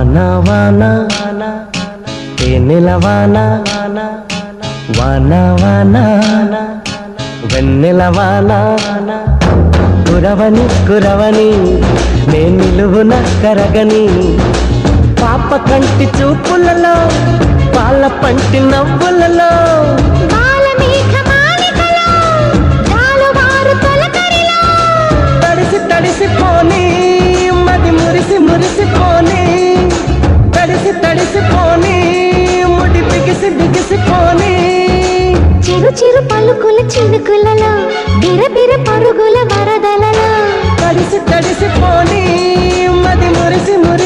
వానా వానా తేనెల వానా వానా వానా వెన్నెల వానా కురవని కురవని నే నిలువున కరగని పాప కంటి చూపులలో పాల పంటి నవ్వులలో తడిసి తడిసిపోని మది మురిసి మురిసిపోని తడిసి తడిసిపోని ముడి బిగిసి బిగిసిపోని చిరు చిరు పలుకుల చినుకులలో బిరబిర పరుగుల వరదలలో తడిసి తడిసిపోని మది మురిసి మురిసి